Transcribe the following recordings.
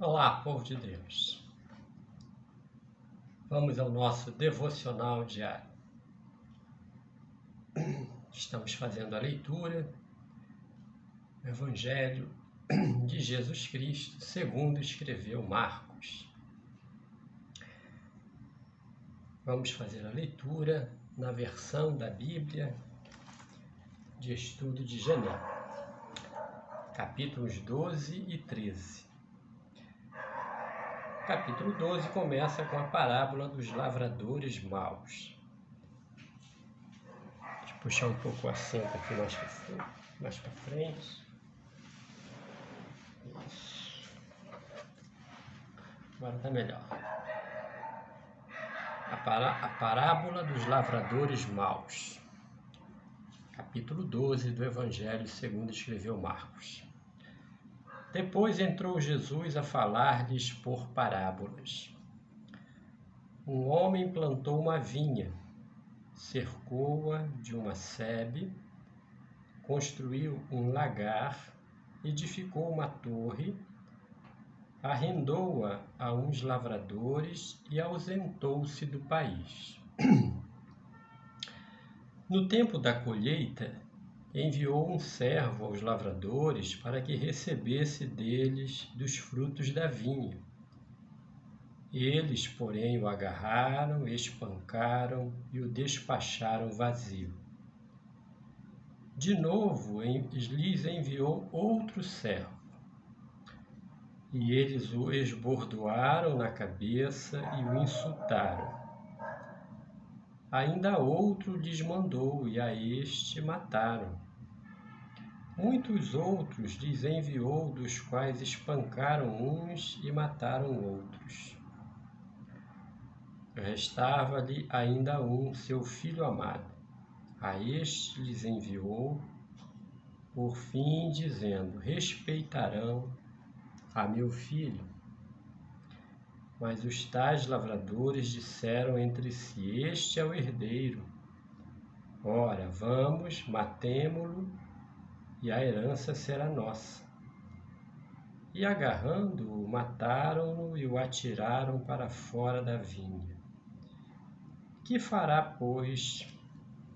Olá, povo de Deus. Vamos ao nosso devocional diário. Estamos fazendo a leitura do Evangelho de Jesus Cristo, segundo escreveu Marcos. Vamos fazer a leitura na versão da Bíblia de Estudo de Janeiro, capítulos 12 e 13. Capítulo 12 começa com a parábola dos lavradores maus. Deixa eu puxar um pouco o assento aqui mais para frente. Isso. Agora está melhor. A parábola dos lavradores maus. Capítulo 12 do Evangelho segundo escreveu Marcos. Depois entrou Jesus a falar-lhes por parábolas. Um homem plantou uma vinha, cercou-a de uma sebe, construiu um lagar, edificou uma torre, arrendou-a a uns lavradores e ausentou-se do país. No tempo da colheita, enviou um servo aos lavradores para que recebesse deles dos frutos da vinha. Eles, porém, o agarraram, espancaram e o despacharam vazio. De novo, lhes enviou outro servo, e eles o esbordoaram na cabeça e o insultaram. Ainda outro lhes mandou, e a este mataram. Muitos outros lhes enviou, dos quais espancaram uns e mataram outros. Restava-lhe ainda um, seu filho amado. A este lhes enviou, por fim, dizendo: respeitarão a meu filho. Mas os tais lavradores disseram entre si: este é o herdeiro. Ora, vamos, matemo-lo, e a herança será nossa. E agarrando-o, mataram-no e o atiraram para fora da vinha. Que fará, pois,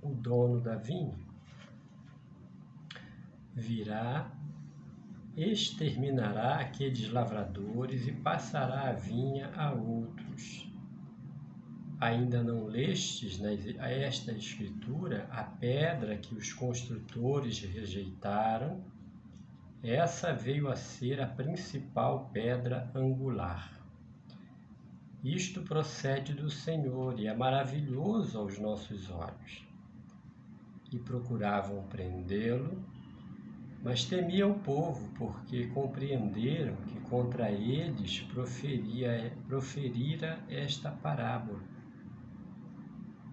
o dono da vinha? Virá, exterminará aqueles lavradores e passará a vinha a outros. Ainda não lestes esta escritura, a pedra que os construtores rejeitaram, essa veio a ser a principal pedra angular. Isto procede do Senhor e é maravilhoso aos nossos olhos. E procuravam prendê-lo, mas temia o povo, porque compreenderam que contra eles proferira esta parábola.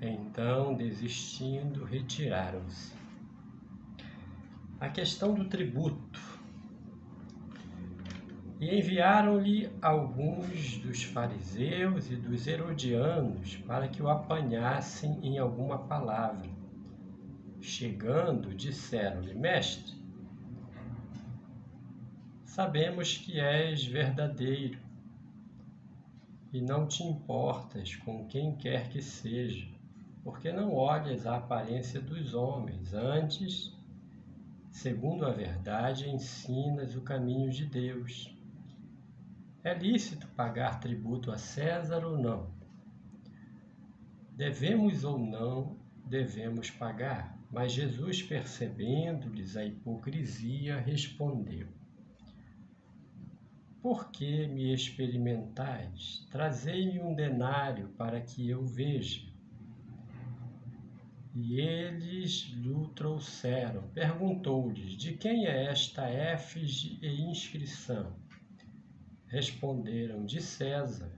Então, desistindo, retiraram-se. A questão do tributo. E enviaram-lhe alguns dos fariseus e dos herodianos para que o apanhassem em alguma palavra. Chegando, disseram-lhe: mestre, sabemos que és verdadeiro e não te importas com quem quer que seja, porque não olhas a aparência dos homens, antes, segundo a verdade, ensinas o caminho de Deus. É lícito pagar tributo a César ou não? Devemos ou não devemos pagar? Mas Jesus, percebendo-lhes a hipocrisia, respondeu: por que me experimentais? Trazei-me um denário para que eu veja. E eles lhe trouxeram. Perguntou-lhes: de quem é esta éfise e inscrição? Responderam: de César.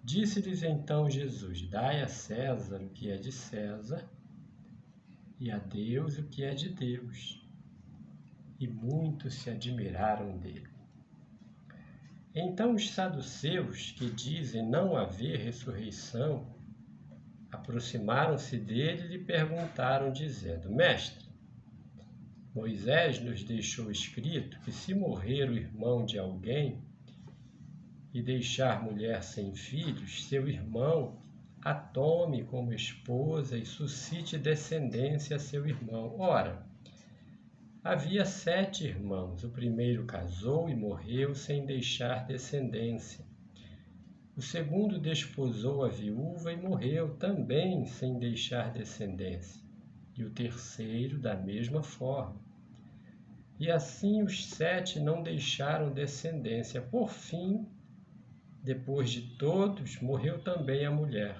Disse-lhes então Jesus: dai a César o que é de César, e a Deus o que é de Deus. E muitos se admiraram dele. Então os saduceus, que dizem não haver ressurreição, aproximaram-se dele e lhe perguntaram, dizendo: mestre, Moisés nos deixou escrito que se morrer o irmão de alguém, e deixar mulher sem filhos, seu irmão a tome como esposa e suscite descendência a seu irmão. Ora, havia 7 irmãos. O primeiro casou e morreu sem deixar descendência. O segundo desposou a viúva e morreu também sem deixar descendência. E o terceiro da mesma forma. E assim os 7 não deixaram descendência. Por fim, depois de todos, morreu também a mulher.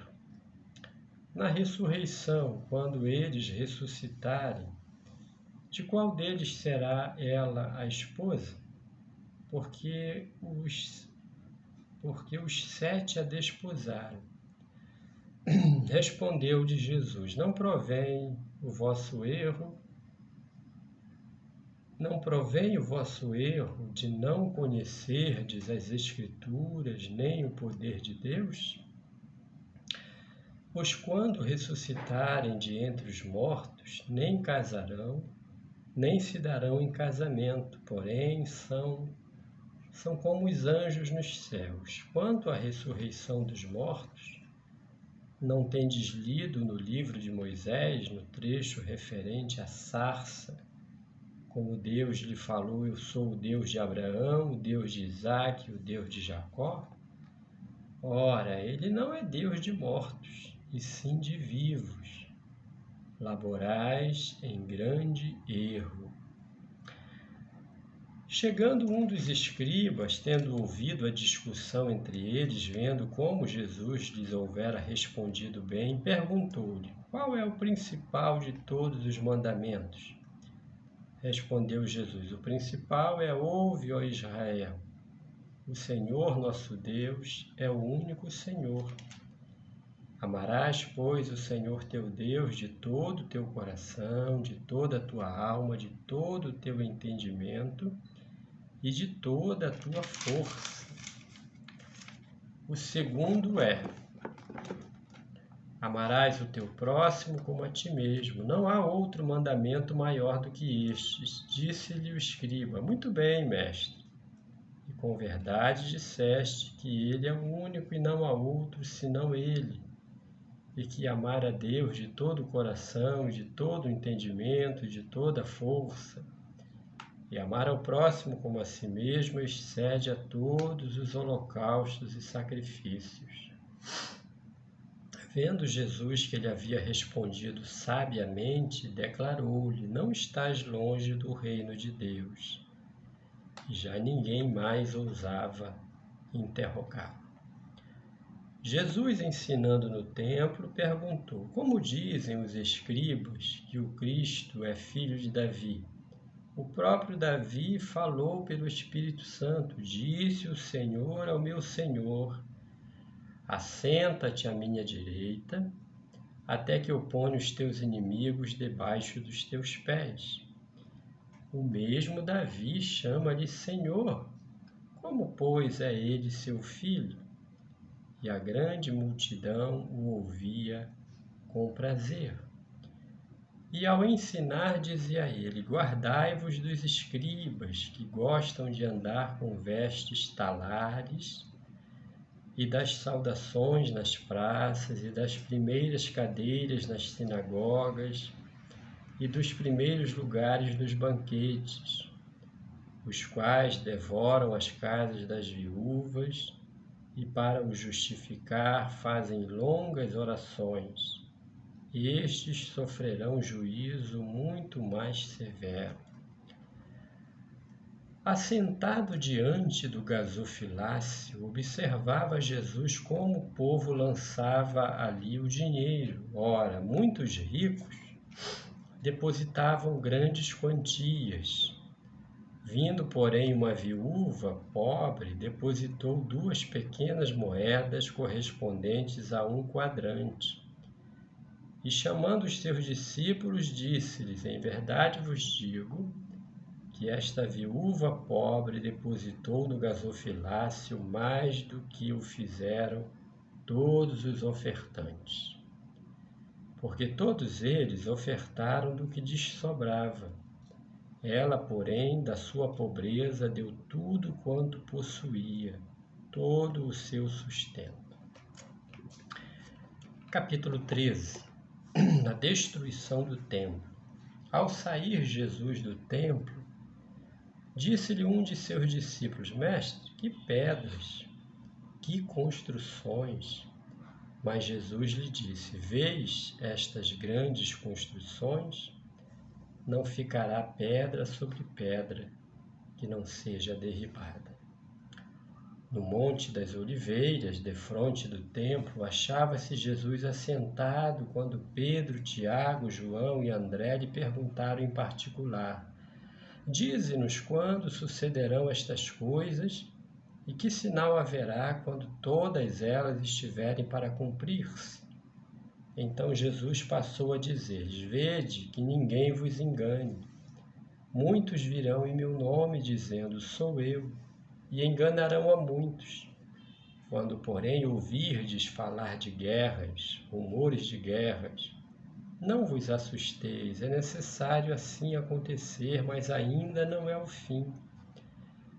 Na ressurreição, quando eles ressuscitarem, de qual deles será ela a esposa? Porque os 7 a desposaram. Respondeu-lhe Jesus: Não provém o vosso erro de não conhecerdes as Escrituras, nem o poder de Deus? Pois quando ressuscitarem de entre os mortos, nem casarão, nem se darão em casamento, porém são como os anjos nos céus. Quanto à ressurreição dos mortos, não tendes lido no livro de Moisés, no trecho referente à sarça, como Deus lhe falou: eu sou o Deus de Abraão, o Deus de Isaque, o Deus de Jacó? Ora, ele não é Deus de mortos, e sim de vivos. Laborais em grande erro. Chegando um dos escribas, tendo ouvido a discussão entre eles, vendo como Jesus lhes houvera respondido bem, perguntou-lhe: qual é o principal de todos os mandamentos? Respondeu Jesus: o principal é: ouve, ó Israel, o Senhor nosso Deus é o único Senhor. Amarás, pois, o Senhor teu Deus de todo o teu coração, de toda a tua alma, de todo o teu entendimento e de toda a tua força. O segundo é: amarás o teu próximo como a ti mesmo. Não há outro mandamento maior do que estes. Disse-lhe o escriba: muito bem, mestre. E com verdade disseste que ele é o único e não há outro senão ele. E que amar a Deus de todo o coração, de todo o entendimento, de toda a força, e amar ao próximo como a si mesmo, excede a todos os holocaustos e sacrifícios. Vendo Jesus que ele havia respondido sabiamente, declarou-lhe: não estás longe do reino de Deus. E já ninguém mais ousava interrogá-lo. Jesus, ensinando no templo, perguntou: como dizem os escribas que o Cristo é filho de Davi? O próprio Davi falou pelo Espírito Santo: disse o Senhor ao meu Senhor: assenta-te à minha direita, até que eu ponha os teus inimigos debaixo dos teus pés. O mesmo Davi chama-lhe Senhor. Como, pois, é ele seu filho? E a grande multidão o ouvia com prazer. E ao ensinar dizia ele: guardai-vos dos escribas, que gostam de andar com vestes talares, e das saudações nas praças, e das primeiras cadeiras nas sinagogas, e dos primeiros lugares nos banquetes, os quais devoram as casas das viúvas, e para o justificar fazem longas orações. Estes sofrerão juízo muito mais severo. Assentado diante do gasofilácio, observava Jesus como o povo lançava ali o dinheiro. Ora, muitos ricos depositavam grandes quantias. Vindo, porém, uma viúva pobre, depositou 2 pequenas moedas correspondentes a 1 quadrante. E chamando os seus discípulos, disse-lhes: em verdade vos digo que esta viúva pobre depositou no gasofilácio mais do que o fizeram todos os ofertantes. Porque todos eles ofertaram do que lhes sobrava. Ela, porém, da sua pobreza deu tudo quanto possuía, todo o seu sustento. Capítulo 13. A destruição do templo. Ao sair Jesus do templo, disse-lhe um de seus discípulos: Mestre, que pedras, que construções! Mas Jesus lhe disse: Vês estas grandes construções? Não ficará pedra sobre pedra que não seja derribada. No Monte das Oliveiras, defronte do templo, achava-se Jesus assentado quando Pedro, Tiago, João e André lhe perguntaram em particular: Dize-nos quando sucederão estas coisas e que sinal haverá quando todas elas estiverem para cumprir-se? Então Jesus passou a dizer-lhes: Vede que ninguém vos engane. Muitos virão em meu nome dizendo: Sou eu, e enganarão a muitos. Quando, porém, ouvirdes falar de guerras, rumores de guerras, não vos assusteis, é necessário assim acontecer, mas ainda não é o fim.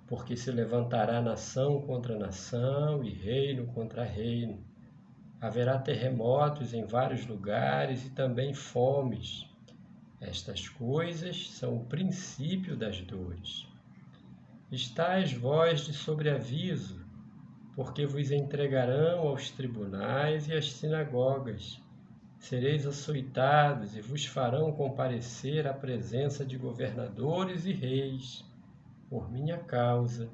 Porque se levantará nação contra nação e reino contra reino. Haverá terremotos em vários lugares e também fomes. Estas coisas são o princípio das dores. Estais vós de sobreaviso, porque vos entregarão aos tribunais e às sinagogas. Sereis açoitados e vos farão comparecer à presença de governadores e reis, por minha causa,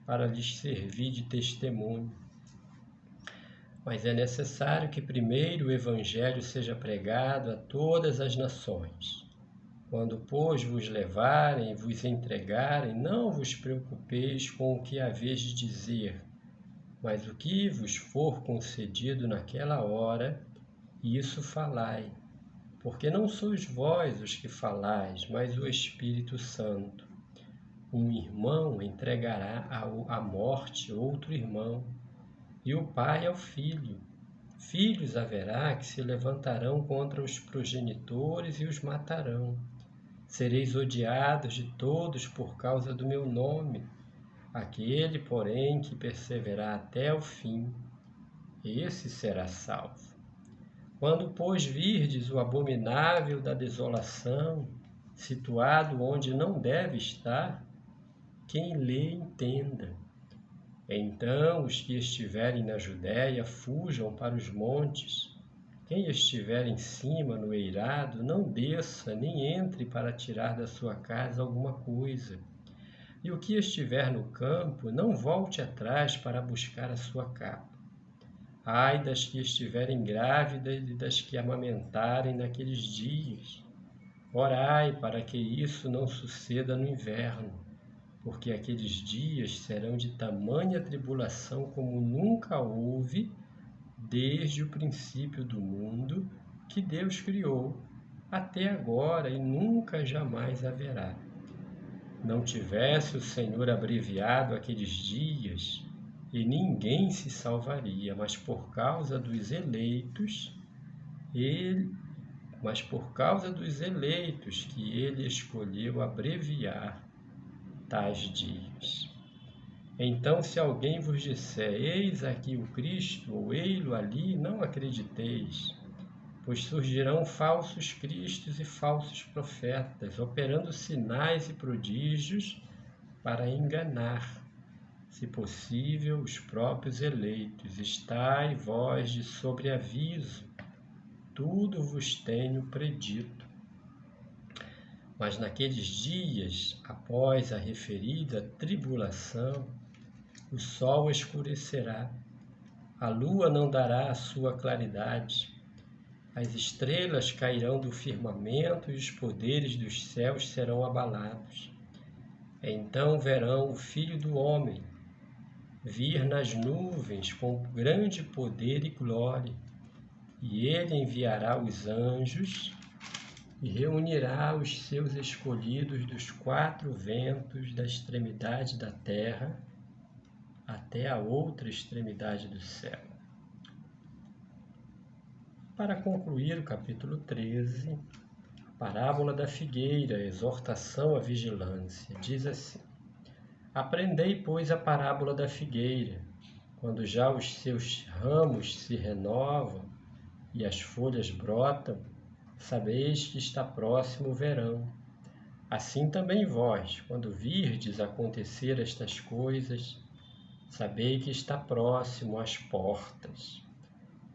para lhes servir de testemunho. Mas é necessário que primeiro o Evangelho seja pregado a todas as nações. Quando, pois, vos levarem e vos entregarem, não vos preocupeis com o que haveis de dizer, mas o que vos for concedido naquela hora, isso falai, porque não sois vós os que falais, mas o Espírito Santo. Um irmão entregará à morte outro irmão, e o pai ao filho. Filhos haverá que se levantarão contra os progenitores e os matarão. Sereis odiados de todos por causa do meu nome. Aquele, porém, que perseverar até o fim, esse será salvo. Quando, pois, virdes o abominável da desolação, situado onde não deve estar, quem lê entenda. Então os que estiverem na Judéia fujam para os montes. Quem estiver em cima no eirado, não desça, nem entre para tirar da sua casa alguma coisa. E o que estiver no campo, não volte atrás para buscar a sua capa. Ai das que estiverem grávidas e das que amamentarem naqueles dias. Orai para que isso não suceda no inverno, porque aqueles dias serão de tamanha tribulação como nunca houve desde o princípio do mundo que Deus criou, até agora e nunca jamais haverá. Não tivesse o Senhor abreviado aqueles dias, e ninguém se salvaria, mas por causa dos eleitos que ele escolheu abreviar tais dias. Então, se alguém vos disser, eis aqui o Cristo, ou ei-lo ali, não acrediteis, pois surgirão falsos cristos e falsos profetas, operando sinais e prodígios para enganar, se possível, os próprios eleitos. Estai vós de sobreaviso, tudo vos tenho predito. Mas naqueles dias, após a referida tribulação, o sol escurecerá, a lua não dará a sua claridade, as estrelas cairão do firmamento e os poderes dos céus serão abalados. Então verão o Filho do Homem vir nas nuvens com grande poder e glória, e ele enviará os anjos e reunirá os seus escolhidos dos quatro ventos da extremidade da terra até a outra extremidade do céu. Para concluir o capítulo 13, a parábola da figueira, a exortação à vigilância, diz assim: Aprendei, pois, a parábola da figueira. Quando já os seus ramos se renovam e as folhas brotam, sabeis que está próximo o verão. Assim também vós, quando virdes acontecer estas coisas, sabei que está próximo às portas.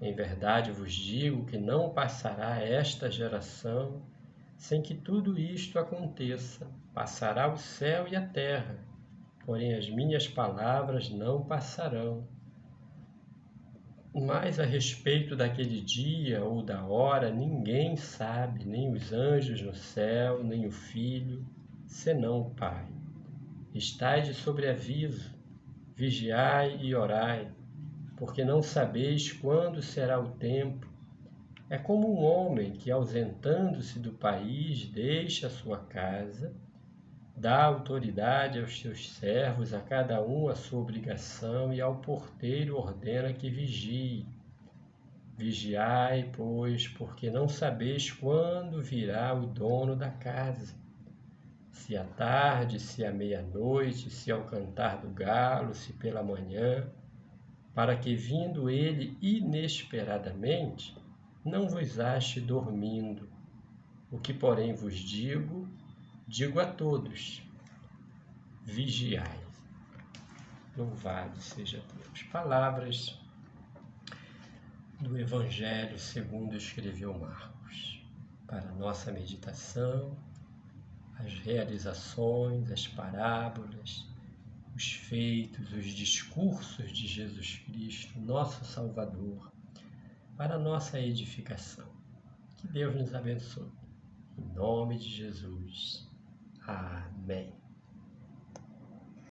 Em verdade vos digo que não passará esta geração sem que tudo isto aconteça. Passará o céu e a terra, porém as minhas palavras não passarão. Mas a respeito daquele dia ou da hora, ninguém sabe, nem os anjos no céu, nem o Filho, senão o Pai. Estai de sobreaviso, vigiai e orai, porque não sabeis quando será o tempo. É como um homem que, ausentando-se do país, deixa a sua casa, dá autoridade aos seus servos, a cada um a sua obrigação, e ao porteiro ordena que vigie. Vigiai, pois, porque não sabeis quando virá o dono da casa, se à tarde, se à meia-noite, se ao cantar do galo, se pela manhã, para que, vindo ele inesperadamente, não vos ache dormindo. O que, porém, vos digo, digo a todos: vigiai. Louvado seja Deus. Palavras do Evangelho segundo escreveu Marcos. Para nossa meditação, as realizações, as parábolas, os feitos, os discursos de Jesus Cristo, nosso Salvador, para nossa edificação. Que Deus nos abençoe. Em nome de Jesus. Amém.